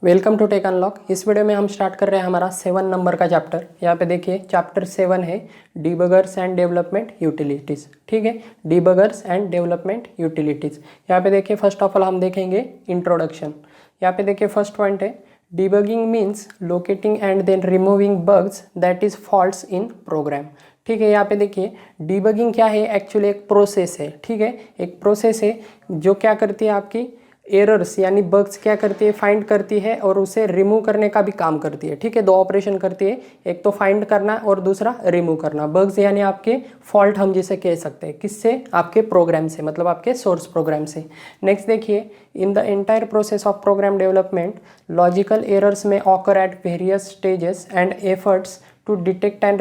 Welcome to Tech Unlock. इस video में हम स्टार्ट कर रहे हैं हमारा 7 नंबर का चैप्टर। यहाँ पे देखिए चैप्टर 7 है डीबगर्स एंड डेवलपमेंट यूटिलिटीज़। ठीक है, डीबगर्स एंड डेवलपमेंट यूटिलिटीज़। यहाँ पे देखिए फर्स्ट ऑफ ऑल हम देखेंगे इंट्रोडक्शन। यहाँ पे देखिए फर्स्ट पॉइंट है debugging means locating and then removing bugs that is faults in program. ठीक है, यहाँ पे देखिए डीबगिंग क्या है, एक्चुअली एक प्रोसेस है। ठीक है, एक प्रोसेस है जो क्या करती है, आपकी एरर्स यानी बग्स क्या करती है, फाइंड करती है और उसे रिमूव करने का भी काम करती है। ठीक है, दो ऑपरेशन करती है, एक तो फाइंड करना और दूसरा रिमूव करना। बग्स यानी आपके फॉल्ट हम जिसे कह सकते हैं, किससे, आपके प्रोग्राम से, मतलब आपके सोर्स प्रोग्राम से। नेक्स्ट देखिए in the entire process of program development logical errors may occur at various stages and efforts to detect and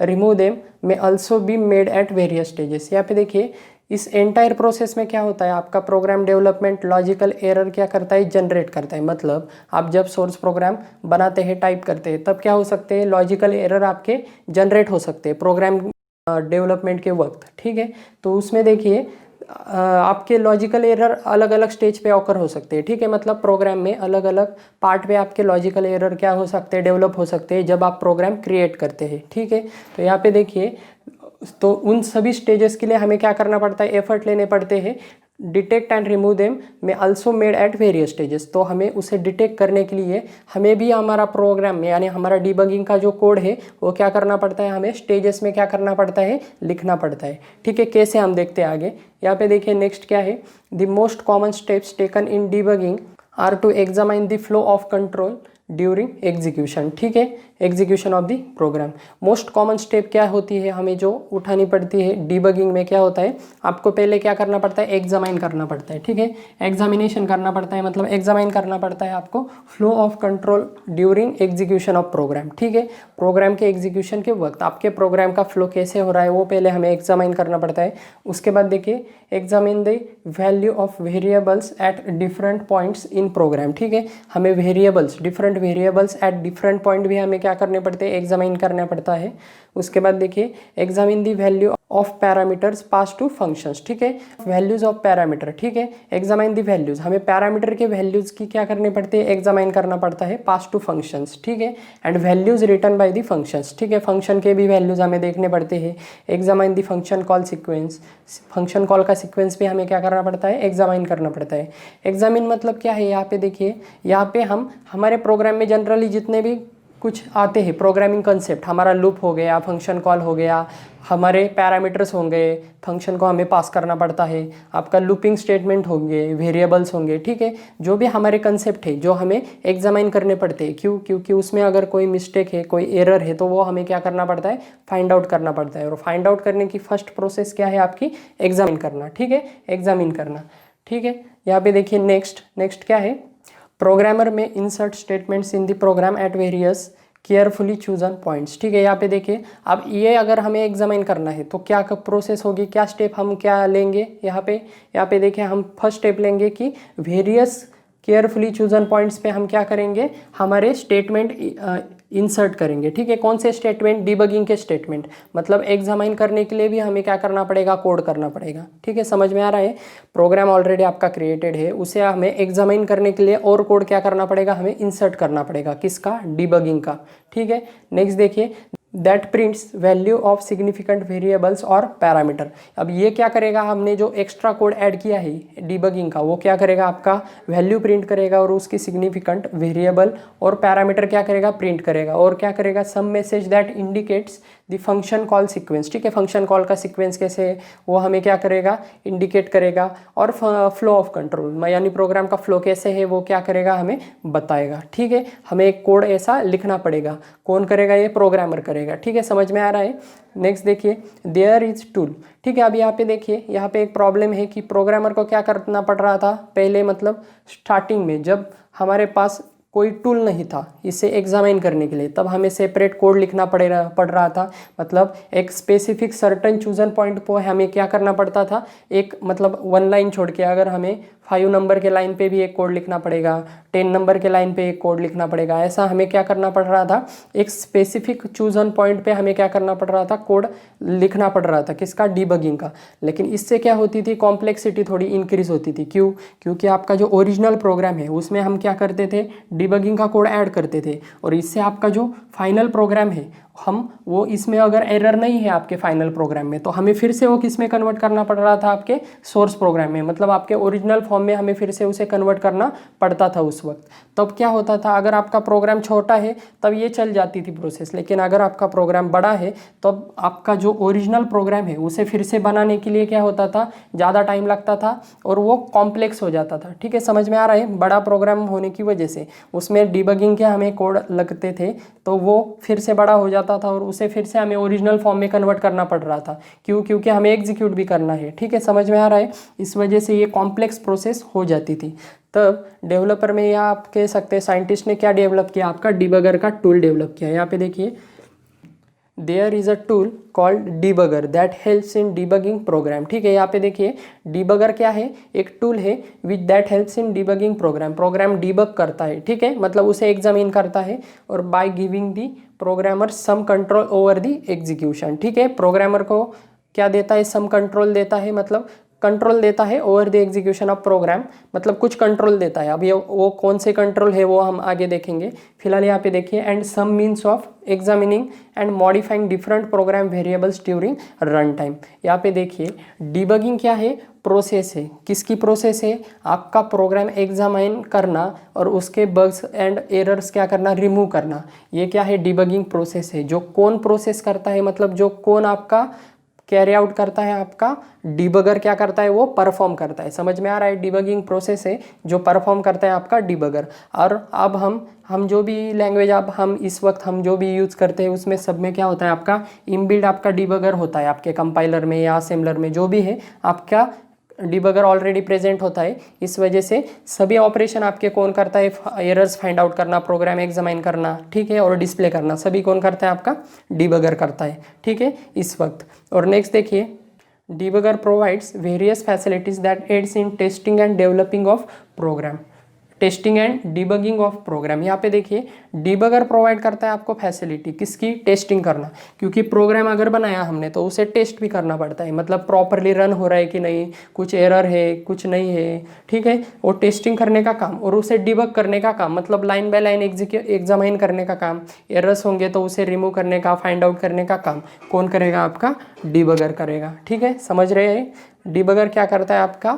remove them may also be made at various stages. यहाँ पे देखिए इस entire process में क्या होता है, आपका प्रोग्राम डेवलपमेंट लॉजिकल एरर क्या करता है, जनरेट करता है। मतलब आप जब सोर्स प्रोग्राम बनाते हैं, टाइप करते हैं, तब क्या हो सकते हैं, लॉजिकल एरर आपके जनरेट हो सकते हैं प्रोग्राम डेवलपमेंट के वक्त। ठीक है, तो उसमें देखिए आपके लॉजिकल एरर अलग अलग स्टेज पे ऑकर हो सकते हैं। ठीक है, मतलब प्रोग्राम में अलग अलग पार्ट पे आपके लॉजिकल एरर क्या हो सकते हैं, डेवलप हो सकते हैं जब आप प्रोग्राम क्रिएट करते हैं। ठीक है, तो यहाँ पे देखिए तो उन सभी स्टेजेस के लिए हमें क्या करना पड़ता है, एफर्ट लेने पड़ते हैं। डिटेक्ट एंड रिमूव देम में also made at various stages. तो हमें उसे डिटेक्ट करने के लिए हमें भी हमारा प्रोग्राम में यानी हमारा डिबगिंग का जो कोड है वो क्या करना पड़ता है, हमें स्टेजेस में क्या करना पड़ता है, लिखना पड़ता है। ठीक है, कैसे हम देखते हैं आगे। यहाँ पे देखिए नेक्स्ट क्या है, the most common steps taken in debugging are to examine the flow of control during execution. ठीक है, execution of the program. Most common step क्या होती है, हमें जो उठानी पड़ती है डिबगिंग में, क्या होता है, आपको पहले क्या करना पड़ता है, एग्जामाइन करना पड़ता है। ठीक है, एग्जामिनेशन करना पड़ता है, मतलब एग्जामाइन करना पड़ता है आपको flow of control during execution of program. ठीक है, प्रोग्राम के एग्जीक्यूशन के वक्त आपके प्रोग्राम का फ्लो कैसे हो रहा है वो पहले हमें एग्जामाइन करना पड़ता है। उसके बाद देखिए examine the value of variables at different points in program. ठीक है, हमें variables, different variables at different point भी हमें क्या करने पड़ते हैं, एग्जामिन करना पड़ता है। उसके बाद देखिए examine the value of parameters pass to functions. ठीक है, वैल्यूज ऑफ पैरामीटर। ठीक है, एग्जामिन द वैल्यूज, हमें पैरामीटर के वैल्यूज की क्या करनी पड़ती है, एग्जामिन करना पड़ता है पास टू फंक्शंस। ठीक है, and values return by the functions. ठीक है, फंक्शन के भी वैल्यूज हमें देखने पड़ते हैं। Examine the function call sequence, function call का सीक्वेंस भी हमें क्या करना पड़ता है, एग्जामिन करना पड़ता है। एग्जामिन मतलब क्या है, यहाँ पे देखिए, यहाँ पे हम हमारे प्रोग्राम में जनरली जितने भी कुछ आते हैं प्रोग्रामिंग कंसेप्ट, हमारा लूप हो गया, फंक्शन कॉल हो गया, हमारे पैरामीटर्स होंगे, फंक्शन को हमें पास करना पड़ता है, आपका लूपिंग स्टेटमेंट होंगे, वेरिएबल्स होंगे। ठीक है, जो भी हमारे कंसेप्ट है जो हमें एग्जामाइन करने पड़ते हैं। क्यों, क्योंकि उसमें अगर कोई मिस्टेक है, कोई एरर है, तो वो हमें क्या करना पड़ता है, फाइंड आउट करना पड़ता है। और फाइंड आउट करने की फर्स्ट प्रोसेस क्या है आपकी, एग्जामिन करना। ठीक है, एग्जामिन करना। ठीक है, यहाँ पे देखिए नेक्स्ट क्या है, programmer may insert statements in the program at various carefully chosen points. ठीक है, यहाँ पे देखिए अब ये अगर हमें एग्जामिन करना है तो क्या प्रोसेस होगी, क्या स्टेप हम क्या लेंगे। यहाँ पे देखिए हम फर्स्ट स्टेप लेंगे कि वेरियस केयरफुली चूजन पॉइंट्स पे हम क्या करेंगे, हमारे स्टेटमेंट इंसर्ट करेंगे। ठीक है, कौन से स्टेटमेंट, डिबगिंग के स्टेटमेंट, मतलब एग्जामाइन करने के लिए भी हमें क्या करना पड़ेगा, कोड करना पड़ेगा। ठीक है, समझ में आ रहा है, प्रोग्राम ऑलरेडी आपका क्रिएटेड है, उसे हमें एग्जामाइन करने के लिए और कोड क्या करना पड़ेगा, हमें इंसर्ट करना पड़ेगा, किसका, डिबगिंग का। ठीक है, नेक्स्ट देखिए that prints value of significant variables और पैरामीटर। अब ये क्या करेगा, हमने जो एक्स्ट्रा कोड ऐड किया है डिबगिंग का, वो क्या करेगा, आपका वैल्यू प्रिंट करेगा और उसकी सिग्निफिकेंट वेरिएबल और पैरामीटर क्या करेगा, प्रिंट करेगा। और क्या करेगा, some message that indicates the function call sequence. ठीक है, फंक्शन कॉल का सीक्वेंस कैसे है वो हमें क्या करेगा, इंडिकेट करेगा। और फ्लो ऑफ कंट्रोल यानी प्रोग्राम का फ्लो कैसे है वो क्या करेगा, हमें बताएगा। ठीक है, हमें एक कोड ऐसा लिखना पड़ेगा, कौन करेगा, ये प्रोग्रामर करेगा। ठीक है, समझ में आ रहा है। नेक्स्ट देखिए देयर इज टूल। ठीक है, अब यहाँ पे देखिए, यहाँ पे एक प्रॉब्लम है कि प्रोग्रामर को क्या करना पड़ रहा था पहले, मतलब स्टार्टिंग में जब हमारे पास कोई टूल नहीं था इसे एग्जामिन करने के लिए, तब हमें सेपरेट कोड लिखना पड़ रहा था। मतलब एक स्पेसिफिक सर्टन चूजन पॉइंट पर हमें क्या करना पड़ता था, एक मतलब वन लाइन छोड़ के अगर हमें 5 नंबर के लाइन पे भी एक कोड लिखना पड़ेगा, 10 नंबर के लाइन पे एक कोड लिखना पड़ेगा। ऐसा हमें क्या करना पड़ रहा था, एक स्पेसिफिक चूज ऑन पॉइंट पे हमें क्या करना पड़ रहा था, कोड लिखना पड़ रहा था, किसका, डीबगिंग का। लेकिन इससे क्या होती थी, कॉम्प्लेक्सिटी थोड़ी इंक्रीज होती थी। क्यों? क्योंकि आपका जो ओरिजिनल प्रोग्राम है उसमें हम क्या करते थे, डीबगिंग का कोड ऐड करते थे, और इससे आपका जो फाइनल प्रोग्राम है हम वो, इसमें अगर एरर नहीं है आपके फाइनल प्रोग्राम में, तो हमें फिर से वो किस में कन्वर्ट करना पड़ रहा था, आपके सोर्स प्रोग्राम में, मतलब आपके ओरिजिनल फॉर्म में हमें फिर से उसे कन्वर्ट करना पड़ता था उस वक्त। तब क्या होता था, अगर आपका प्रोग्राम छोटा है तब ये चल जाती थी प्रोसेस, लेकिन अगर आपका प्रोग्राम बड़ा है तब आपका जो ओरिजिनल प्रोग्राम है उसे फिर से बनाने के लिए क्या होता था, ज़्यादा टाइम लगता था और वो कॉम्प्लेक्स हो जाता था। ठीक है, समझ में आ रहा है? बड़ा प्रोग्राम होने की वजह से उसमें डीबगिंग के हमें कोड लगते थे, तो वो फिर से बड़ा हो जाता था और उसे फिर से हमें ओरिजिनल फॉर्म में कन्वर्ट करना पड़ रहा था। क्यों? क्योंकि हमें एग्जीक्यूट भी करना है। ठीक है, समझ में आ रहा है? इस वजह से ये कॉम्प्लेक्स प्रोसेस हो जाती थी। तब डेवलपर में, या आप कह सकते हैं साइंटिस्ट ने क्या डेवलप किया, आपका डीबगर का टूल डेवलप किया। यहाँ पे देखिए, there is a tool called debugger that helps in debugging program. ठीक है, यहाँ पे देखिए डीबगर क्या है, एक टूल है which that helps in debugging program. Program debug करता है, ठीक है, मतलब उसे एग्जामिन करता है, और by giving the programmer some control over the execution. ठीक है, प्रोग्रामर को क्या देता है, सम कंट्रोल देता है, मतलब कंट्रोल देता है over the execution of program, मतलब कुछ कंट्रोल देता है। अब ये वो कौन से कंट्रोल है वो हम आगे देखेंगे। फिलहाल यहाँ पे देखिए, and some means of examining and modifying different program variables during run time. यहाँ पे देखिए डीबगिंग क्या है, प्रोसेस है। किसकी प्रोसेस है? आपका प्रोग्राम एग्जामाइन करना और उसके बग्स एंड एरर्स क्या करना, रिमूव करना। ये क्या है, डीबगिंग प्रोसेस है। जो कौन प्रोसेस करता है, मतलब जो कौन आपका कैरी आउट करता है, आपका डीबगर क्या करता है, वो परफॉर्म करता है। समझ में आ रहा है? डीबगिंग प्रोसेस है जो परफॉर्म करता है आपका डीबगर। और अब हम जो भी लैंग्वेज अब हम इस वक्त हम जो भी यूज़ करते हैं उसमें सब में क्या होता है, आपका इनबिल्ट आपका डीबगर होता है। आपके कंपाइलर में या असेंबलर में जो भी है, आपका डीबगर ऑलरेडी प्रेजेंट होता है। इस वजह से सभी ऑपरेशन आपके कौन करता है, एरर्स फाइंड आउट करना, प्रोग्राम एग्जामाइन करना, ठीक है, और डिस्प्ले करना, सभी कौन करता है, आपका डीबगर करता है। ठीक है, इस वक्त। और नेक्स्ट देखिए, debugger provides various facilities that aids in testing and developing of program. Testing and debugging of program, यहाँ पे देखिए डिबगर प्रोवाइड करता है आपको फैसिलिटी, किसकी, टेस्टिंग करना। क्योंकि प्रोग्राम अगर बनाया हमने तो उसे टेस्ट भी करना पड़ता है, मतलब प्रॉपरली रन हो रहा है कि नहीं, कुछ एरर है, कुछ नहीं है। ठीक है, वो टेस्टिंग करने का काम, और उसे डिबग करने का काम, मतलब लाइन बाय लाइन एग्जामाइन करने का काम। एरर्स होंगे तो उसे रिमूव करने का, फाइंड आउट करने का काम कौन करेगा, आपका डीबगर करेगा। ठीक है, समझ रहे हैं? डीबगर क्या करता है, आपका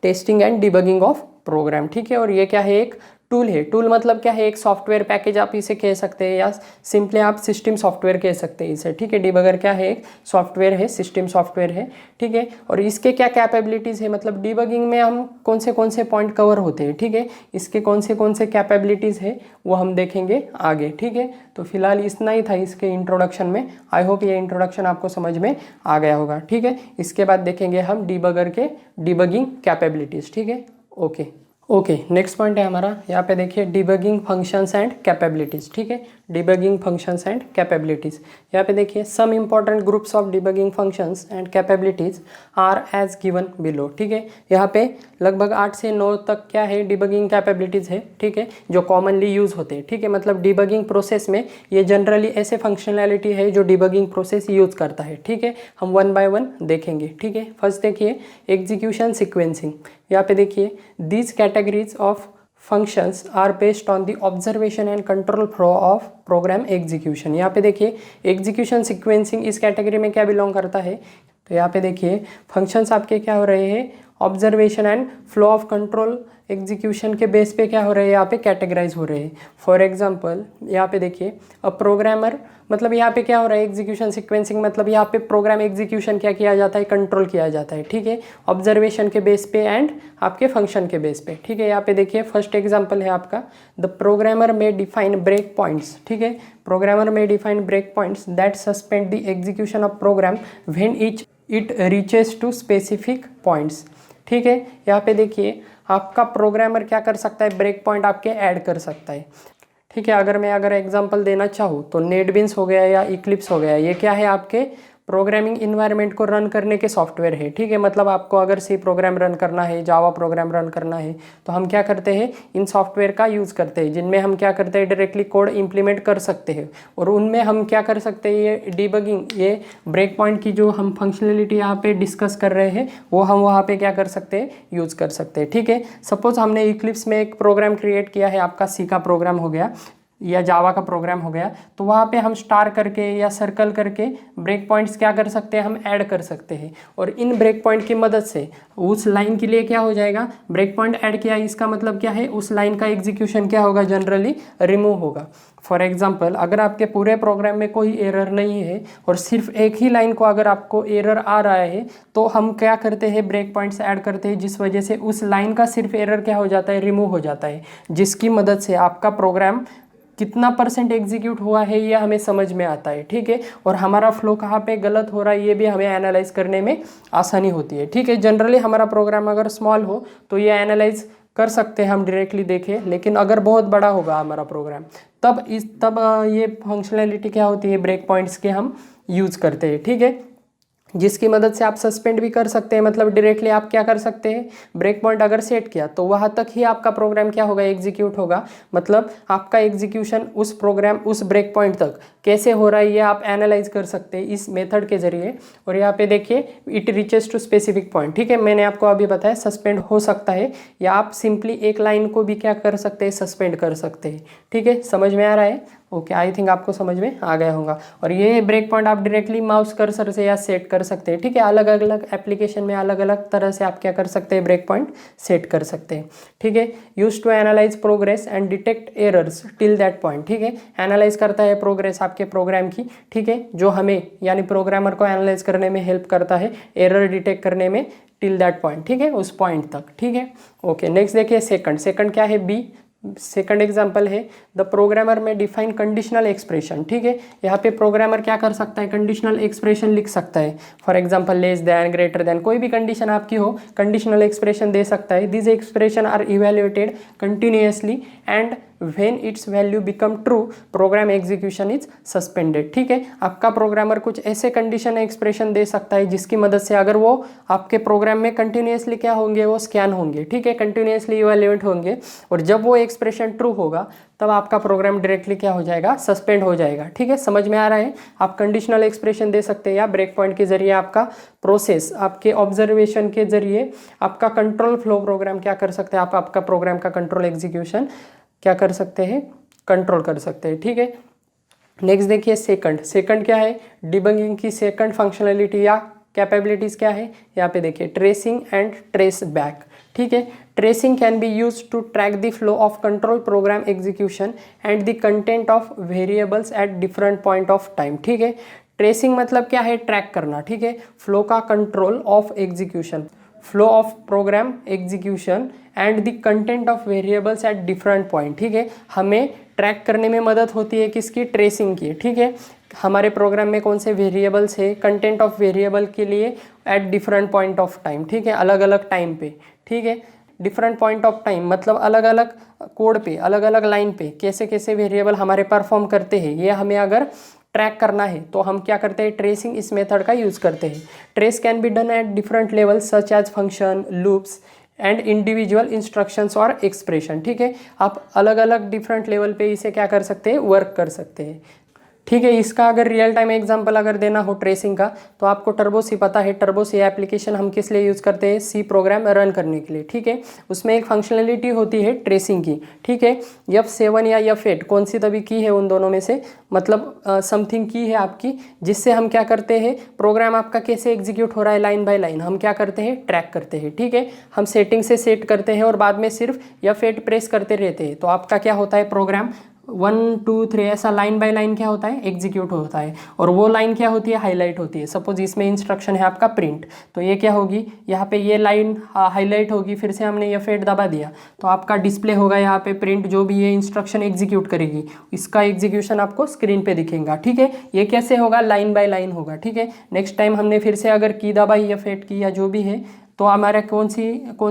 testing and debugging of program. ठीक है, और ये क्या है, एक टूल है। टूल मतलब क्या है, एक सॉफ्टवेयर पैकेज आप इसे कह सकते हैं, या सिंपली आप सिस्टम सॉफ्टवेयर कह सकते हैं इसे। ठीक है, डिबगर क्या है, एक सॉफ्टवेयर है, सिस्टम सॉफ्टवेयर है। ठीक है, और इसके क्या कैपेबिलिटीज़ है, मतलब डिबगिंग में हम कौन से पॉइंट कवर होते हैं। ठीक है, इसके कौन से कैपेबिलिटीज़ है वो हम देखेंगे आगे। ठीक है, तो फिलहाल इतना ही था इसके इंट्रोडक्शन में। आई होप ये इंट्रोडक्शन आपको समझ में आ गया होगा। ठीक है, इसके बाद देखेंगे हम डिबगर के डिबगिंग कैपेबिलिटीज़। ठीक है, ओके, नेक्स्ट पॉइंट है हमारा, यहाँ पे देखिए डिबगिंग फंक्शंस एंड कैपेबिलिटीज़। ठीक है, डिबगिंग फंक्शंस एंड कैपेबिलिटीज़, यहाँ पे देखिए some important groups of debugging functions and capabilities are as given below. ठीक है, यहाँ पे लगभग 8 से 9 तक क्या है, डिबगिंग कैपेबिलिटीज़ है। ठीक है, जो कॉमनली यूज़ होते हैं। ठीक है, मतलब डिबगिंग प्रोसेस में ये जनरली ऐसे फंक्शनैलिटी है जो डिबगिंग प्रोसेस यूज़ करता है। ठीक है, हम वन बाय वन देखेंगे। ठीक है, फर्स्ट देखिए एग्जीक्यूशन सीक्वेंसिंग। यहाँ पे देखिए these categories of functions are based on the observation and control flow of program execution. यहाँ पे देखिए एग्जीक्यूशन सीक्वेंसिंग इस कैटेगरी में क्या बिलोंग करता है, तो यहाँ पे देखिए फंक्शंस आपके क्या हो रहे हैं, observation and flow of control execution के बेस पे क्या हो रहे हैं, यहाँ पे कैटेगराइज हो रहे हैं। फॉर एग्जांपल यहाँ पे देखिए अ प्रोग्रामर, मतलब यहाँ पे क्या हो रहा है, एग्जीक्यूशन सीक्वेंसिंग मतलब यहाँ पे प्रोग्राम एग्जीक्यूशन क्या किया जाता है, कंट्रोल किया जाता है। ठीक है, ऑब्जर्वेशन के बेस पे एंड आपके फंक्शन के बेस पे। ठीक है, यहाँ पे देखिए फर्स्ट एग्जाम्पल है आपका, the programmer may define break points. ठीक है, programmer may define break points that suspend the execution of program when it reaches to specific points. ठीक है, यहाँ पे देखिए आपका प्रोग्रामर क्या कर सकता है, ब्रेक पॉइंट आपके ऐड कर सकता है। ठीक है, अगर एग्जांपल देना चाहूँ तो नेटबिन्स हो गया या इक्लिप्स हो गया, ये क्या है, आपके प्रोग्रामिंग इन्वायरमेंट को रन करने के सॉफ्टवेयर है, ठीक है। मतलब आपको अगर सी प्रोग्राम रन करना है, जावा प्रोग्राम रन करना है, तो हम क्या करते हैं, इन सॉफ्टवेयर का यूज़ करते हैं, जिनमें हम क्या करते हैं, डायरेक्टली कोड इंप्लीमेंट कर सकते हैं। और उनमें हम क्या कर सकते हैं, ये डीबगिंग, ये ब्रेक पॉइंट की जो हम फंक्शनलिटी यहाँ पे डिस्कस कर रहे हैं, वो हम वहाँ पे क्या कर सकते हैं, यूज़ कर सकते हैं, ठीक है। सपोज हमने इक्लिप्स में एक प्रोग्राम क्रिएट किया है, आपका सी का प्रोग्राम हो गया या जावा का प्रोग्राम हो गया, तो वहाँ पे हम स्टार करके या सर्कल करके ब्रेक पॉइंट्स क्या कर सकते हैं, हम ऐड कर सकते हैं। और इन ब्रेक पॉइंट की मदद से उस लाइन के लिए क्या हो जाएगा, ब्रेक पॉइंट ऐड किया, इसका मतलब क्या है, उस लाइन का एग्जीक्यूशन क्या होगा, जनरली रिमूव होगा। फॉर एग्जाम्पल, अगर आपके पूरे प्रोग्राम में कोई एरर नहीं है और सिर्फ एक ही लाइन को अगर आपको एरर आ रहा है, तो हम क्या करते हैं, ब्रेक पॉइंट्स ऐड करते हैं, जिस वजह से उस लाइन का सिर्फ एरर क्या हो जाता है, रिमूव हो जाता है, जिसकी मदद से आपका प्रोग्राम कितना % एग्जीक्यूट हुआ है ये हमें समझ में आता है, ठीक है। और हमारा फ्लो कहाँ पे गलत हो रहा है ये भी हमें एनालाइज करने में आसानी होती है, ठीक है। जनरली हमारा प्रोग्राम अगर स्मॉल हो तो ये एनालाइज कर सकते हैं हम डायरेक्टली देखें, लेकिन अगर बहुत बड़ा होगा हमारा प्रोग्राम, तब ये फंक्शनैलिटी क्या होती है, ब्रेक पॉइंट्स के हम यूज़ करते हैं, ठीक है। जिसकी मदद से आप सस्पेंड भी कर सकते हैं, मतलब डायरेक्टली आप क्या कर सकते हैं, ब्रेक पॉइंट अगर सेट किया तो वहाँ तक ही आपका प्रोग्राम क्या होगा, एग्जीक्यूट होगा। मतलब आपका एग्जीक्यूशन उस प्रोग्राम उस ब्रेक पॉइंट तक कैसे हो रहा है ये आप एनालाइज कर सकते हैं इस मेथड के जरिए। और यहाँ पे देखिए, it reaches to specific point, ठीक है। मैंने आपको अभी बताया सस्पेंड हो सकता है, या आप सिंपली एक लाइन को भी क्या कर सकते हैं, सस्पेंड कर सकते हैं, ठीक है। समझ में आ रहा है, ओके, आई थिंक आपको समझ में आ गया होगा। और ये ब्रेक पॉइंट आप डायरेक्टली माउस कर्सर से या सेट कर सकते हैं, ठीक है। अलग अलग एप्लीकेशन में अलग अलग तरह से आप क्या कर सकते हैं, ब्रेक पॉइंट सेट कर सकते हैं, ठीक है। Use to analyse progress and detect errors till that point, ठीक है। एनालाइज करता है प्रोग्रेस आपके प्रोग्राम की, ठीक है, जो हमें यानी प्रोग्रामर को एनालाइज करने में हेल्प करता है, एरर डिटेक्ट करने में टिल दैट पॉइंट, ठीक है, उस पॉइंट तक, ठीक है। ओके, नेक्स्ट देखिए सेकंड क्या है, बी। सेकंड एग्जाम्पल है, the programmer may define conditional expression, ठीक है। यहाँ पे प्रोग्रामर क्या कर सकता है, कंडीशनल एक्सप्रेशन लिख सकता है। For example, less than, greater than, कोई भी कंडीशन आपकी हो, कंडीशनल एक्सप्रेशन दे सकता है। This expression are evaluated continuously and when its value become true program execution is suspended, ठीक है। आपका प्रोग्रामर कुछ ऐसे कंडीशन एक्सप्रेशन दे सकता है जिसकी मदद से अगर वो आपके प्रोग्राम में कंटिन्यूसली क्या होंगे, वो स्कैन होंगे, ठीक है, कंटिन्यूसली इवैल्यूएट होंगे, और जब वो एक्सप्रेशन ट्रू होगा तब आपका प्रोग्राम डायरेक्टली क्या हो जाएगा, सस्पेंड हो जाएगा, ठीक है। समझ में आ रहा है, आप कंडीशनल एक्सप्रेशन दे सकते हैं या ब्रेक पॉइंट के जरिए आपका प्रोसेस, आपके ऑब्जर्वेशन के जरिए आपका कंट्रोल फ्लो प्रोग्राम क्या कर सकते हैं, आप आपका प्रोग्राम का कंट्रोल एग्जीक्यूशन क्या कर सकते हैं, कंट्रोल कर सकते हैं, ठीक है। नेक्स्ट देखिए सेकंड क्या है, डिबगिंग की सेकंड फंक्शनलिटी या कैपेबिलिटीज़ क्या है, यहाँ पे देखिए, ट्रेसिंग एंड ट्रेस बैक, ठीक है। Tracing can be use to track the flow of control program execution and the content of variables at different point of time, ठीक है। ट्रेसिंग मतलब क्या है, ट्रैक करना, ठीक है। फ्लो का control of execution, flow of program execution and the content of variables at different point, ठीक है। हमें ट्रैक करने में मदद होती है किसकी, ट्रेसिंग की, ठीक है। हमारे प्रोग्राम में कौन से वेरिएबल्स है, कंटेंट ऑफ वेरिएबल के लिए eight different point of time, ठीक है, अलग अलग टाइम पे, ठीक है। डिफरेंट पॉइंट ऑफ टाइम मतलब अलग अलग कोड पे, अलग अलग लाइन पे कैसे कैसे वेरिएबल हमारे परफॉर्म करते हैं, ये हमें अगर ट्रैक करना है तो हम क्या करते हैं, ट्रेसिंग इस मेथड का यूज़ करते हैं। Trace can be done at different levels such as function, loops and individual instructions और एक्सप्रेशन, ठीक है। आप अलग अलग डिफरेंट लेवल पे इसे क्या कर सकते हैं, वर्क कर सकते हैं, ठीक है। इसका अगर रियल टाइम एग्जांपल अगर देना हो ट्रेसिंग का, तो आपको टर्बो सी पता है, टर्बो सी एप्लीकेशन हम किस लिए यूज़ करते हैं, सी प्रोग्राम रन करने के लिए, ठीक है। उसमें एक फंक्शनलिटी होती है ट्रेसिंग की, ठीक है। F7 या F8 कौन सी तभी की है उन दोनों में से, मतलब समथिंग की है आपकी, जिससे हम क्या करते हैं, प्रोग्राम आपका कैसे एग्जीक्यूट हो रहा है लाइन बाय लाइन, हम क्या करते हैं, ट्रैक करते हैं, ठीक है। हम सेटिंग से सेट करते हैं और बाद में सिर्फ F8 प्रेस करते रहते हैं, तो आपका क्या होता है, प्रोग्राम 1 2 3 ऐसा लाइन बाय लाइन क्या होता है, एग्जीक्यूट होता है। और वो लाइन क्या होती है, हाईलाइट होती है। सपोज इसमें इंस्ट्रक्शन है आपका प्रिंट, तो ये क्या होगी, यहाँ पे ये लाइन हाईलाइट होगी, फिर से हमने F8 दबा दिया तो आपका डिस्प्ले होगा यहाँ पे प्रिंट, जो भी ये इंस्ट्रक्शन एग्जीक्यूट करेगी इसका एग्जीक्यूशन आपको स्क्रीन पे दिखेगा, ठीक है। ये कैसे होगा, लाइन बाय लाइन होगा, ठीक है। नेक्स्ट टाइम हमने फिर से अगर की दबाई F8 की या जो भी है, तो हमारा कौन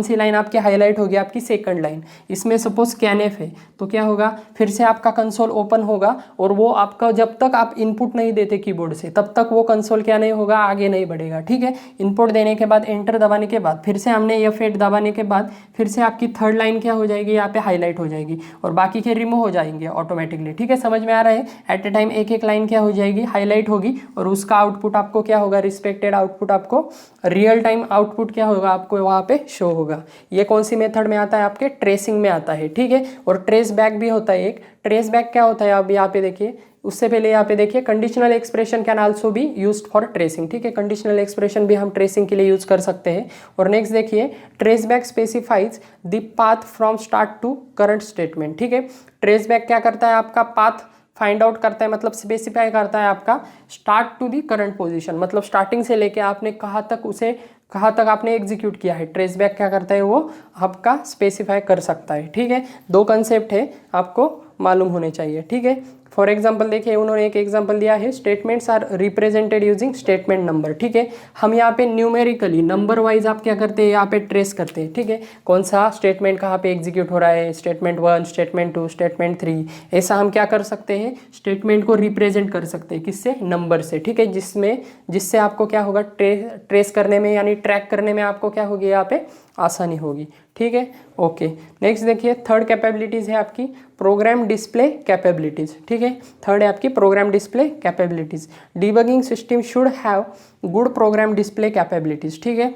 सी लाइन आपकी हाईलाइट होगी, आपकी सेकंड लाइन। इसमें सपोज स्कैनएफ है तो क्या होगा, फिर से आपका कंसोल ओपन होगा और वो आपका जब तक आप इनपुट नहीं देते कीबोर्ड से तब तक वो कंसोल क्या नहीं होगा, आगे नहीं बढ़ेगा। ठीक है, इनपुट देने के बाद एंटर दबाने के बाद फिर से हमने F8 दबाने के बाद फिर से आपकी थर्ड लाइन क्या हो जाएगी, यहाँ पे हाईलाइट हो जाएगी और बाकी के रिमूव हो जाएंगे ऑटोमेटिकली। ठीक है, समझ में आ रहा है। एट ए टाइम एक एक लाइन क्या हो जाएगी, हाईलाइट होगी और उसका आउटपुट आपको क्या होगा, रिस्पेक्टेड आउटपुट आपको रियल टाइम आउटपुट क्या होगा, आपको वहाँ पे शो होगा। ये कौन सी मेथड में आता है, आपके ट्रेसिंग में आता है। ठीक है, और ट्रेस बैक भी होता है एक। ट्रेस बैक क्या होता है, आप यहाँ पे देखिए, उससे पहले यहाँ पे देखिए conditional expression can also be used for tracing. ठीक है, कंडीशनल एक्सप्रेशन भी हम ट्रेसिंग के लिए यूज कर सकते हैं। और नेक्स्ट देखिए, trace back specifies the path from start to current statement. ठीक है, ट्रेस बैक क्या करता है, आपका पाथ फाइंड आउट करता है, मतलब स्पेसिफाई करता है आपका start to the current position, मतलब स्टार्टिंग से लेके आपने कहाँ तक आपने एग्जीक्यूट किया है। ट्रेस बैक क्या करता है, वो आपका स्पेसिफाई कर सकता है। ठीक है, दो कंसेप्ट है, आपको मालूम होने चाहिए। ठीक है, फॉर एग्जाम्पल देखिए, उन्होंने एक एग्जाम्पल दिया है, statements are represented using statement number. ठीक है, हम यहाँ पे न्यूमेरिकली नंबर वाइज आप क्या करते हैं, यहाँ पे ट्रेस करते हैं। ठीक है, कौन सा स्टेटमेंट कहाँ पे एग्जीक्यूट हो रहा है, स्टेटमेंट 1, स्टेटमेंट 2, स्टेटमेंट 3, ऐसा हम क्या कर सकते हैं, स्टेटमेंट को रिप्रेजेंट कर सकते हैं। किससे, नंबर से। ठीक है, जिससे आपको क्या होगा, ट्रेस करने में यानी ट्रैक करने में आपको क्या होगी, यहाँ पे आसानी होगी। ठीक है, ओके। नेक्स्ट देखिए, थर्ड कैपेबिलिटीज़ है आपकी प्रोग्राम डिस्प्ले कैपेबिलिटीज़। ठीक है, थर्ड है आपकी program display capabilities. Debugging system should have good program display capabilities. ठीक है,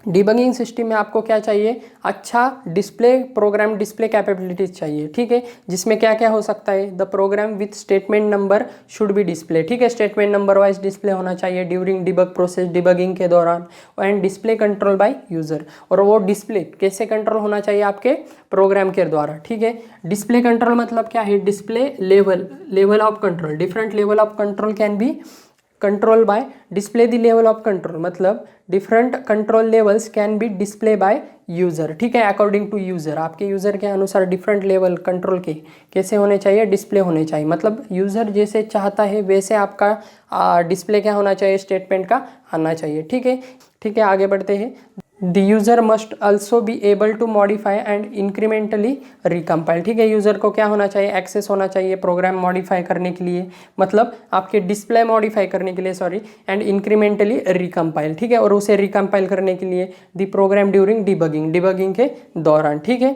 डिबगिंग सिस्टम में आपको क्या चाहिए, अच्छा प्रोग्राम डिस्प्ले कैपेबिलिटीज चाहिए। ठीक है, जिसमें क्या क्या हो सकता है, the program with statement number should be display. ठीक है, स्टेटमेंट नंबर वाइज डिस्प्ले होना चाहिए ड्यूरिंग डिबग प्रोसेस, डिबगिंग के दौरान। And display control by user, और वो डिस्प्ले कैसे कंट्रोल होना चाहिए, आपके प्रोग्राम के द्वारा। ठीक है, डिस्प्ले कंट्रोल मतलब क्या है, display level of control, different level of control can be control by display the level of control, मतलब different control levels can be display by user. ठीक है, अकॉर्डिंग टू यूज़र, आपके यूज़र के अनुसार different level control के कैसे होने चाहिए, डिस्प्ले होने चाहिए। मतलब यूज़र जैसे चाहता है वैसे आपका डिस्प्ले क्या होना चाहिए, स्टेटमेंट का आना चाहिए। ठीक है, ठीक है, आगे बढ़ते हैं। The user must also be able to modify and incrementally recompile। ठीक है, यूज़र को क्या होना चाहिए, एक्सेस होना चाहिए प्रोग्राम मॉडिफाई करने के लिए, मतलब आपके डिस्प्ले मॉडिफाई करने के लिए, सॉरी, एंड इंक्रीमेंटली रिकम्पाइल। ठीक है, और उसे रिकम्पाइल करने के लिए द प्रोग्राम ड्यूरिंग डिबगिंग के दौरान। ठीक है,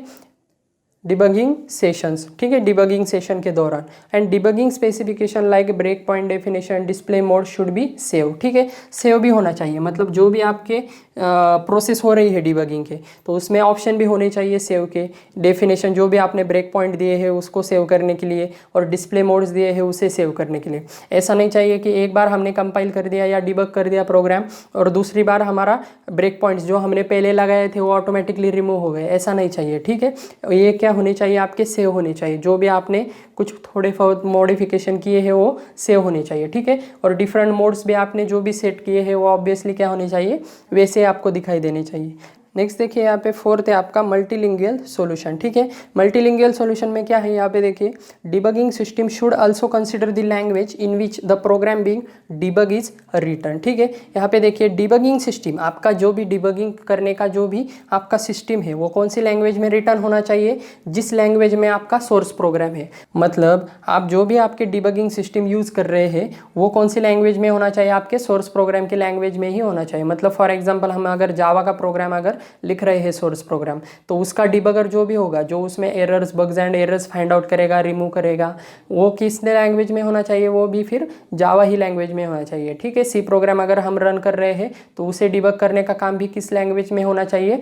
डिबगिंग सेशंस। ठीक है, डिबगिंग सेशन के दौरान। And debugging specification like break point definition, display mode should be save. ठीक है, सेव भी होना चाहिए, मतलब जो भी आपके प्रोसेस हो रही है डिबगिंग के, तो उसमें ऑप्शन भी होने चाहिए सेव के। डेफिनेशन, जो भी आपने ब्रेक पॉइंट दिए हैं उसको सेव करने के लिए, और डिस्प्ले मोड्स दिए हैं उसे सेव करने के लिए। ऐसा नहीं चाहिए कि एक बार हमने कंपाइल कर दिया या डिबग कर दिया प्रोग्राम और दूसरी बार हमारा ब्रेक पॉइंट्स जो हमने पहले लगाए थे वो ऑटोमेटिकली रिमूव हो गए, ऐसा नहीं चाहिए। ठीक है, ये क्या होने चाहिए, आपके सेव होने चाहिए, जो भी आपने कुछ थोड़े बहुत मॉडिफिकेशन किए हैं वो सेव होने चाहिए। ठीक है, और डिफरेंट मोड्स भी आपने जो भी सेट किए हैं वो ऑब्वियसली क्या होने चाहिए, वैसे आपको दिखाई देने चाहिए। नेक्स्ट देखिए, यहाँ पे फोर्थ है आपका मल्टीलिंगुअल सॉल्यूशन। ठीक है, मल्टीलिंगुअल सॉल्यूशन में क्या है, यहाँ पे देखिए, debugging system should also consider the language in which the program being debug is return. ठीक है, यहाँ पे देखिए, डिबगिंग सिस्टम, आपका जो भी डिबगिंग करने का जो भी आपका सिस्टम है वो कौन सी लैंग्वेज में रिटर्न होना चाहिए, जिस लैंग्वेज में आपका सोर्स प्रोग्राम है। मतलब आप जो भी आपके डिबगिंग सिस्टम यूज कर रहे हैं वो कौन सी लैंग्वेज में होना चाहिए, आपके सोर्स प्रोग्राम के लैंग्वेज में ही होना चाहिए। मतलब फॉर एग्जाम्पल, हम अगर जावा का प्रोग्राम अगर लिख रहे हैं सोर्स प्रोग्राम, तो उसका डिबगर जो भी होगा, जो उसमें errors, bugs and errors find out करेगा, रिमूव करेगा, वो किस लैंग्वेज में होना चाहिए, वो भी फिर जावा ही लैंग्वेज में होना चाहिए। ठीक है, सी प्रोग्राम अगर हम रन कर रहे हैं तो उसे डिबग करने का काम भी किस लैंग्वेज में होना चाहिए,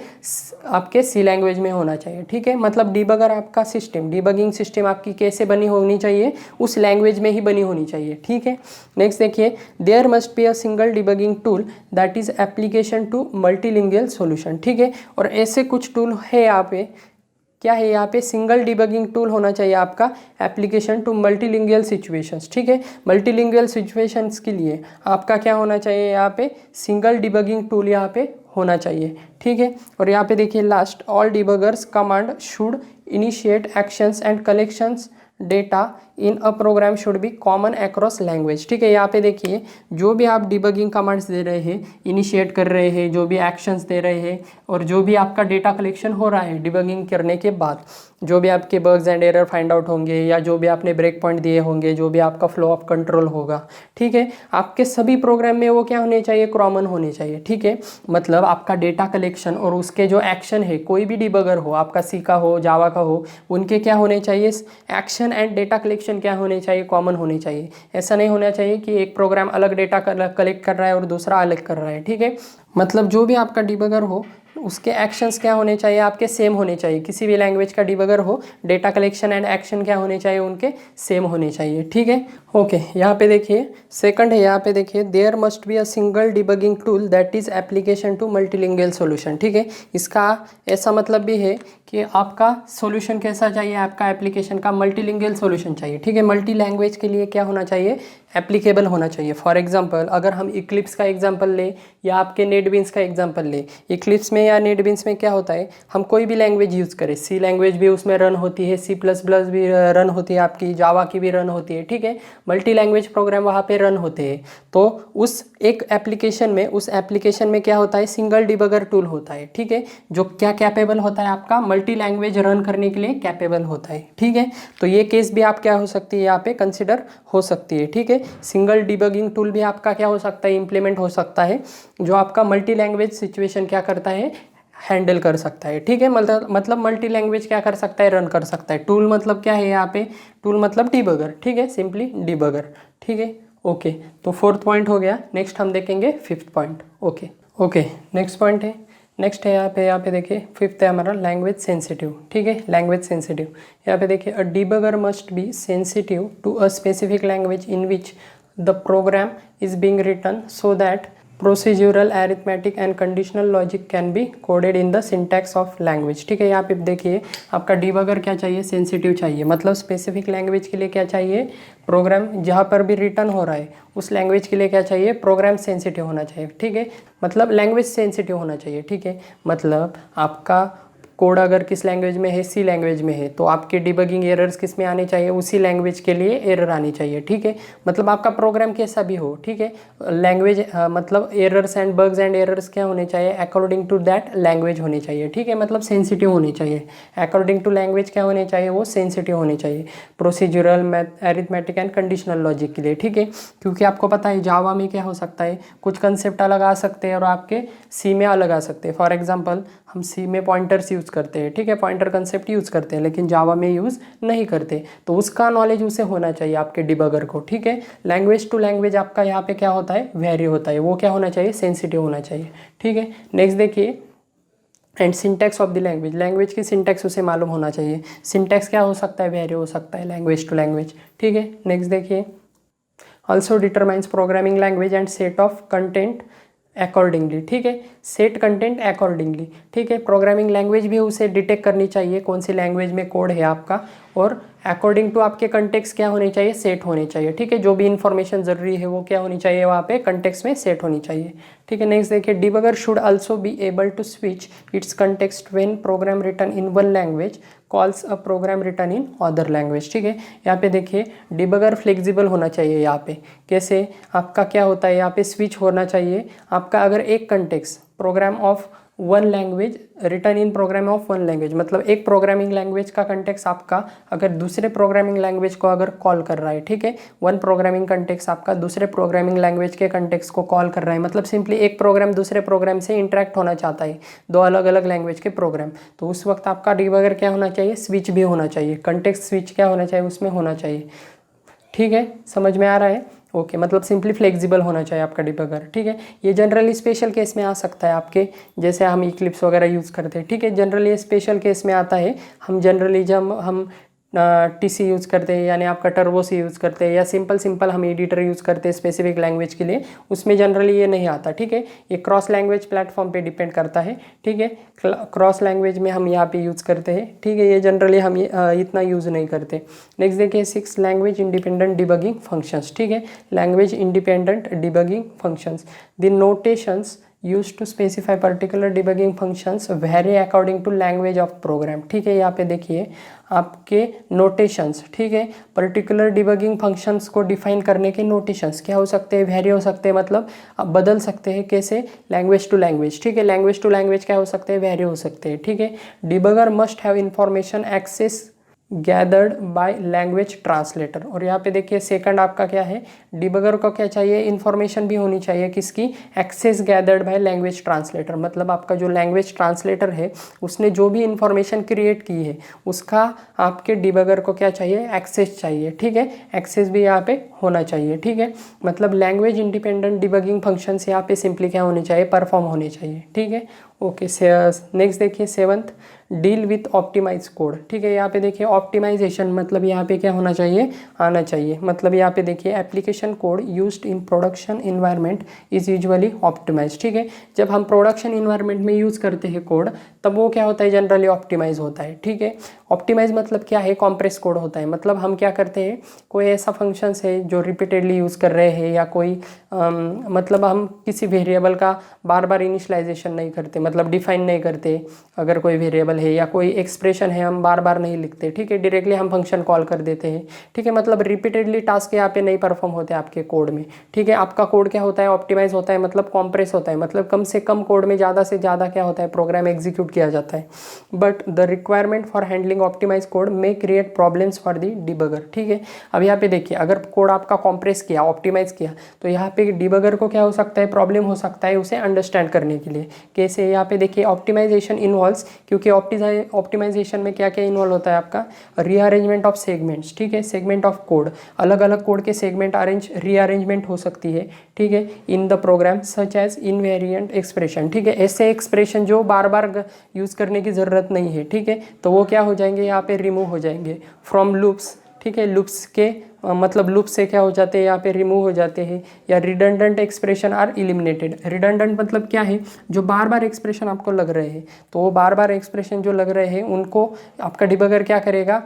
आपके सी लैंग्वेज में होना चाहिए। ठीक है, मतलब डिबगर आपका सिस्टम, डिबगिंग सिस्टम आपकी कैसे बनी होनी चाहिए, उस लैंग्वेज में ही बनी होनी चाहिए। ठीक है, नेक्स्ट देखिए, there must be a single debugging tool that is application to multilingual solution. ठीक है, और ऐसे कुछ टूल है यहाँ पे, क्या है यहाँ पे, सिंगल डिबगिंग टूल होना चाहिए आपका एप्लीकेशन टू मल्टीलिंगुअल सिचुएशंस। ठीक है, मल्टीलिंगुअल सिचुएशंस के लिए आपका क्या होना चाहिए, यहाँ पे सिंगल डिबगिंग टूल यहाँ पे होना चाहिए। ठीक है, और यहाँ पे देखिए last, all debuggers command should initiate actions and collections data in a programme should be common across language. ठीक है, यहाँ पे देखिए जो भी आप डिबगिंग कमांड्स दे रहे हैं, इनिशिएट कर रहे हैं, जो भी एक्शंस दे रहे हैं और जो भी आपका डेटा कलेक्शन हो रहा है डिबगिंग करने के बाद, जो भी आपके bugs and error find out होंगे या जो भी आपने ब्रेक पॉइंट दिए होंगे, जो भी आपका फ्लो ऑफ कंट्रोल होगा, ठीक है, आपके सभी प्रोग्राम में वो क्या होने चाहिए, कॉमन होने चाहिए। ठीक है, मतलब आपका डेटा कलेक्शन और उसके जो एक्शन है, कोई भी डिबगर हो, आपका सी का हो, जावा का हो, उनके क्या होने चाहिए, एक्शन एंड डेटा कलेक्शन क्या होने चाहिए, कॉमन होने चाहिए। ऐसा नहीं होना चाहिए कि एक प्रोग्राम अलग डेटा कलेक्ट कर रहा है और दूसरा अलग कर रहा है। ठीक है, मतलब जो भी आपका डिबगर हो उसके एक्शंस क्या होने चाहिए, आपके सेम होने चाहिए। किसी भी लैंग्वेज का डिबगर हो, डेटा कलेक्शन एंड एक्शन क्या होने चाहिए, उनके सेम होने चाहिए। ठीक है, ओके, यहाँ पे देखिए सेकंड है, यहाँ पे देखिए there must be a single debugging tool that is application to multilingual solution. ठीक है, इसका ऐसा मतलब भी है कि आपका सॉल्यूशन कैसा चाहिए, आपका एप्लीकेशन का मल्टीलिंगुअल सॉल्यूशन चाहिए। ठीक है, मल्टी लैंग्वेज के लिए क्या होना चाहिए, एप्लीकेबल होना चाहिए। फॉर एग्जांपल अगर हम इक्लिप्स का एग्जांपल लें या आपके नेटबीन्स का एग्जांपल लें, इक्लिप्स में या नेटबीन्स में क्या होता है, हम कोई भी लैंग्वेज यूज़ करें, सी लैंग्वेज भी उसमें रन होती है, C++ भी रन होती है, आपकी जावा की भी रन होती है। ठीक है, मल्टी लैंग्वेज प्रोग्राम वहाँ पे रन होते हैं। तो उस एक एप्लीकेशन में, उस एप्लीकेशन में क्या होता है, सिंगल डिबगर टूल होता है। ठीक है, जो क्या कैपेबल होता है, आपका मल्टी लैंग्वेज रन करने के लिए कैपेबल होता है। ठीक है, तो ये केस भी आप क्या हो सकती है, यहाँ पे कंसिडर हो सकती है। ठीक है, सिंगल डिबगिंग टूल भी आपका क्या हो सकता है, इंप्लीमेंट हो सकता है, जो आपका मल्टी लैंग्वेज सिचुएशन क्या करता है, हैंडल कर सकता है। ठीक है, मतलब मल्टी लैंग्वेज क्या कर सकता है, रन कर सकता है। टूल मतलब क्या है, यहाँ पे टूल मतलब डिबगर। ठीक है, सिंपली डिबगर। ठीक है, ओके, तो फोर्थ पॉइंट हो गया। नेक्स्ट हम देखेंगे fifth point. Okay, next point है, नेक्स्ट है यहाँ पे देखिए फिफ्थ है हमारा लैंग्वेज सेंसिटिव। ठीक है, लैंग्वेज सेंसिटिव, यहाँ पे देखिए a debugger must be sensitive to a specific language in which the program is being written so that procedural arithmetic and conditional logic can be coded in the syntax of language. ठीक है, यहाँ पे देखिए आपका debugger क्या चाहिए, sensitive चाहिए, मतलब स्पेसिफिक लैंग्वेज के लिए क्या चाहिए, प्रोग्राम जहाँ पर भी रिटर्न हो रहा है उस लैंग्वेज के लिए क्या चाहिए, प्रोग्राम सेंसिटिव होना चाहिए। ठीक है, मतलब लैंग्वेज सेंसिटिव होना चाहिए। ठीक है, मतलब आपका कोड अगर किस लैंग्वेज में है, सी लैंग्वेज में है, तो आपके डिबगिंग एरर्स किस में आने चाहिए, उसी लैंग्वेज के लिए एरर आनी चाहिए। ठीक है, मतलब आपका प्रोग्राम कैसा भी हो, ठीक है, लैंग्वेज मतलब errors and bugs and errors क्या होने चाहिए, अकॉर्डिंग टू दैट लैंग्वेज होनी चाहिए। ठीक है, मतलब सेंसिटिव होनी चाहिए, अकॉर्डिंग टू लैंग्वेज क्या होने चाहिए, वो सेंसिटिव होने चाहिए, procedural arithmetic and conditional logic के लिए। ठीक है, क्योंकि आपको पता है जावा में क्या हो सकता है, कुछ कंसेप्ट अलग आ सकते हैं और आपके सी में अलग आ सकते हैं। फॉर एग्जाम्पल हम सी में पॉइंटर्स यूज़ करते हैं, ठीक है, पॉइंटर कंसेप्ट यूज़ करते हैं, लेकिन जावा में यूज़ नहीं करते, तो उसका नॉलेज उसे होना चाहिए आपके डिबगर को। ठीक है, लैंग्वेज टू लैंग्वेज आपका यहाँ पे क्या होता है, वेरी होता है, वो क्या होना चाहिए, सेंसिटिव होना चाहिए। ठीक है, नेक्स्ट देखिए and syntax of the language, language की सिंटैक्स उसे मालूम होना चाहिए। सिंटैक्स क्या हो सकता है, वेरी हो सकता है लैंग्वेज टू लैंग्वेज। ठीक है, नेक्स्ट देखिए also determines programming language and set of content accordingly. ठीक है, सेट कंटेंट अकॉर्डिंगली। ठीक है, प्रोग्रामिंग लैंग्वेज भी उसे डिटेक्ट करनी चाहिए कौन सी लैंग्वेज में कोड है आपका, और अकॉर्डिंग टू आपके कंटेक्स्ट क्या होने चाहिए, सेट होने चाहिए। ठीक है, जो भी इन्फॉर्मेशन जरूरी है वो क्या होनी चाहिए, वहाँ पे कंटेक्स्ट में सेट होनी चाहिए। ठीक है, नेक्स्ट देखिए debugger should also be able to switch its context when program written in one language calls a program written in other language. ठीक है, यहाँ पे देखिए डिबगर फ्लेक्सिबल होना चाहिए। यहाँ पे कैसे आपका क्या होता है, यहाँ पे स्विच होना चाहिए आपका, अगर एक context program of one language return in program of one language, मतलब एक प्रोग्रामिंग लैंग्वेज का कंटेक्स्ट आपका अगर दूसरे प्रोग्रामिंग लैंग्वेज को अगर कॉल कर रहा है, ठीक है, वन प्रोग्रामिंग कंटेक्स्ट आपका दूसरे प्रोग्रामिंग लैंग्वेज के कंटेक्स्ट को कॉल कर रहा है, मतलब सिंपली एक प्रोग्राम दूसरे प्रोग्राम से इंटरेक्ट होना चाहता है, दो अलग अलग लैंग्वेज के प्रोग्राम, तो उस वक्त आपका डिबगर क्या होना चाहिए, स्विच भी होना चाहिए, कंटेक्स्ट स्विच क्या होना चाहिए, उसमें होना चाहिए। ठीक है, समझ में आ रहा है, ओके, मतलब सिंपली फ्लेक्सिबल होना चाहिए आपका डिबगर। ठीक है, ये जनरली स्पेशल केस में आ सकता है आपके, जैसे हम इक्लिप्स वगैरह यूज़ करते हैं। ठीक है, जनरली ये स्पेशल केस में आता है, हम जनरली जब हम टीसी यूज़ करते हैं, यानी आपका टर्बो सी यूज़ करते हैं, या सिंपल हम एडिटर यूज़ करते हैं स्पेसिफिक लैंग्वेज के लिए, उसमें जनरली ये नहीं आता। ठीक है, ये क्रॉस लैंग्वेज प्लेटफॉर्म पे डिपेंड करता है। ठीक है, क्रॉस लैंग्वेज में हम यहाँ पे यूज़ करते हैं। ठीक है, ये जनरली हम इतना यूज़ नहीं करते। नेक्स्ट देखिए 6 लैंग्वेज इंडिपेंडेंट डिबगिंग फंक्शंस। ठीक है, language independent debugging functions, the notations use to specify particular debugging functions vary according to language of program. ठीक है, यहाँ पे देखिए आपके नोटेशंस, ठीक है, पर्टिकुलर डिबगिंग फंक्शंस को डिफाइन करने के नोटेशंस क्या हो सकते हैं, वेरी हो सकते हैं, मतलब आप बदल सकते हैं कैसे, लैंग्वेज टू लैंग्वेज। ठीक है, लैंग्वेज टू लैंग्वेज क्या हो सकते हैं, वेरी हो सकते हैं। ठीक है, debugger must have information access gathered by language translator. और यहाँ पे देखिए सेकंड आपका क्या है, डिबगर को क्या चाहिए, इन्फॉर्मेशन भी होनी चाहिए किसकी, access gathered by language translator. मतलब आपका जो लैंग्वेज ट्रांसलेटर है उसने जो भी इंफॉर्मेशन क्रिएट की है उसका आपके डिबगर को क्या चाहिए, एक्सेस चाहिए। ठीक है, एक्सेस भी यहाँ पे होना चाहिए। ठीक है, मतलब लैंग्वेज इंडिपेंडेंट डिबगिंग फंक्शंस यहाँ पे सिंपली क्या होने चाहिए, परफॉर्म होने चाहिए। ठीक है, ओके। नेक्स्ट देखिए seventh, deal with optimize code. ठीक है, यहाँ पे देखिए ऑप्टिमाइजेशन मतलब यहाँ पे क्या होना चाहिए, आना चाहिए। मतलब यहाँ पे देखिए application code used in production environment is usually optimize. ठीक है, जब हम प्रोडक्शन इन्वायरमेंट में यूज़ करते हैं कोड तब वो क्या होता है, जनरली ऑप्टिमाइज होता है। ठीक है, ऑप्टिमाइज मतलब क्या है, कॉम्प्रेस कोड होता है। मतलब हम क्या करते हैं, कोई ऐसा फंक्शंस है जो रिपीटेडली यूज़ कर रहे हैं या कोई मतलब हम किसी वेरिएबल का बार बार इनिशलाइजेशन नहीं करते, मतलब डिफाइन नहीं करते। अगर कोई वेरिएबल है या कोई एक्सप्रेशन है हम बार बार नहीं लिखते। ठीक है, डायरेक्टली हम फंक्शन कॉल कर देते हैं। ठीक है, मतलब रिपीटेडली टास्क यहाँ पे नहीं परफॉर्म होते आपके कोड में। ठीक है, आपका कोड क्या होता है, ऑप्टिमाइज होता है, मतलब कॉम्प्रेस होता है, मतलब कम से कम कोड में ज़्यादा से ज़्यादा क्या होता है, प्रोग्राम एग्जीक्यूट किया जाता है। But the requirement for handling optimize code may create problems for the debugger. ठीक है, अब यहाँ पे देखिए अगर कोड आपका कॉम्प्रेस किया, ऑप्टिमाइज किया, तो यहाँ पे डिबगर को क्या हो सकता है, प्रॉब्लम हो सकता है उसे अंडरस्टैंड करने के लिए। कैसे, यहाँ पे देखिए ऑप्टिमाइजेशन इन्वॉल्व्स, क्योंकि ऑप्टिमाइजेशन में क्या क्या इन्वॉल्व होता है आपका, रीअरेंजमेंट ऑफ सेगमेंट्स। ठीक है, सेगमेंट ऑफ कोड, अलग अलग कोड के सेगमेंट रीअरेंजमेंट हो सकती है। ठीक है, in the program such as invariant expression. ठीक है, ऐसे एक्सप्रेशन जो बार बार यूज़ करने की ज़रूरत नहीं है। ठीक है, तो वो क्या हो जाएंगे, यहाँ पे रिमूव हो जाएंगे फ्रॉम लूप्स। ठीक है, लूप्स के मतलब लूप से क्या हो जाते हैं, यहाँ पे रिमूव हो जाते हैं। या redundant expression are eliminated. Redundant मतलब क्या है, जो बार बार एक्सप्रेशन आपको लग रहे हैं, तो वो बार बार एक्सप्रेशन जो लग रहे हैं उनको आपका डिबगर क्या करेगा,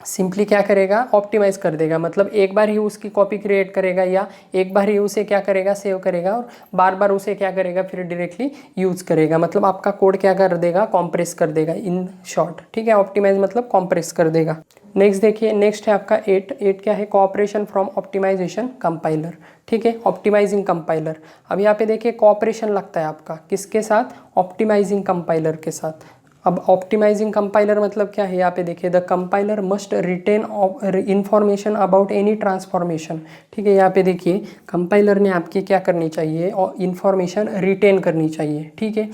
सिंपली क्या करेगा, ऑप्टिमाइज कर देगा। मतलब एक बार ही उसकी कॉपी क्रिएट करेगा या एक बार ही उसे क्या करेगा, सेव करेगा, और बार बार उसे क्या करेगा, फिर डायरेक्टली यूज़ करेगा। मतलब आपका कोड क्या कर देगा, कॉम्प्रेस कर देगा इन शॉर्ट। ठीक है, ऑप्टिमाइज मतलब कॉम्प्रेस कर देगा। नेक्स्ट देखिए, नेक्स्ट है आपका 8 क्या है, कोऑपरेशन फ्रॉम ऑप्टिमाइजेशन कंपाइलर। ठीक है, ऑप्टिमाइजिंग कंपाइलर। अब यहाँ पे देखिए कोऑपरेशन लगता है आपका किसके साथ, ऑप्टिमाइजिंग कंपाइलर के साथ। अब ऑप्टिमाइजिंग कंपाइलर मतलब क्या है, यहाँ पे देखिए the compiler must retain information about any transformation. ठीक है, यहाँ पे देखिए कंपाइलर ने आपकी क्या करनी चाहिए, और इंफॉर्मेशन रिटेन करनी चाहिए। ठीक है,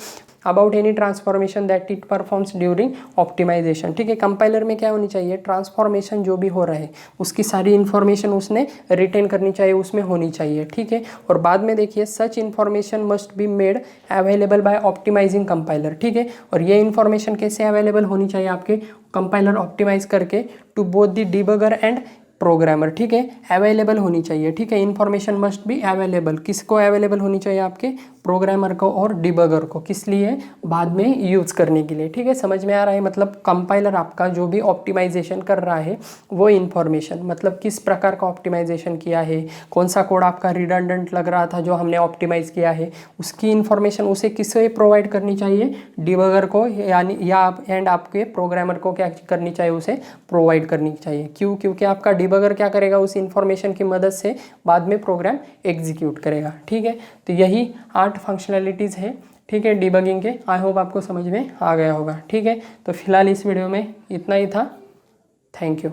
about any transformation that it performs during optimization. ठीक है, कंपाइलर में क्या होनी चाहिए, ट्रांसफॉर्मेशन जो भी हो रहा है उसकी सारी इन्फॉर्मेशन उसने रिटेन करनी चाहिए, उसमें होनी चाहिए। ठीक है, और बाद में देखिए such information must be made available by optimizing compiler. ठीक है, और ये इन्फॉर्मेशन कैसे अवेलेबल होनी चाहिए आपके कंपाइलर ऑप्टिमाइज करके, to both the debugger and programmer. ठीक है, अवेलेबल होनी चाहिए। ठीक है, इन्फॉर्मेशन मस्ट बी अवेलेबल, किसको अवेलेबल होनी चाहिए, आपके प्रोग्रामर को और डिबगर को, किस लिए, बाद में यूज़ करने के लिए। ठीक है, समझ में आ रहा है। मतलब कंपाइलर आपका जो भी ऑप्टिमाइजेशन कर रहा है वो इन्फॉर्मेशन, मतलब किस प्रकार का ऑप्टिमाइजेशन किया है, कौन सा कोड आपका रिडंडेंट लग रहा था जो हमने ऑप्टिमाइज किया है, उसकी इन्फॉर्मेशन उसे किसे प्रोवाइड करनी चाहिए, डिबगर को, यानी या एंड आपके प्रोग्रामर को क्या करनी चाहिए, उसे प्रोवाइड करनी चाहिए। क्यों, क्योंकि आपका डिबगर क्या करेगा, उस इन्फॉर्मेशन की मदद से बाद में प्रोग्राम एग्जीक्यूट करेगा। ठीक है, तो यही 8 फंक्शनैलिटीज़ है। ठीक है, डिबगिंग के। आई होप आपको समझ में आ गया होगा। ठीक है, तो फिलहाल इस वीडियो में इतना ही था। Thank you.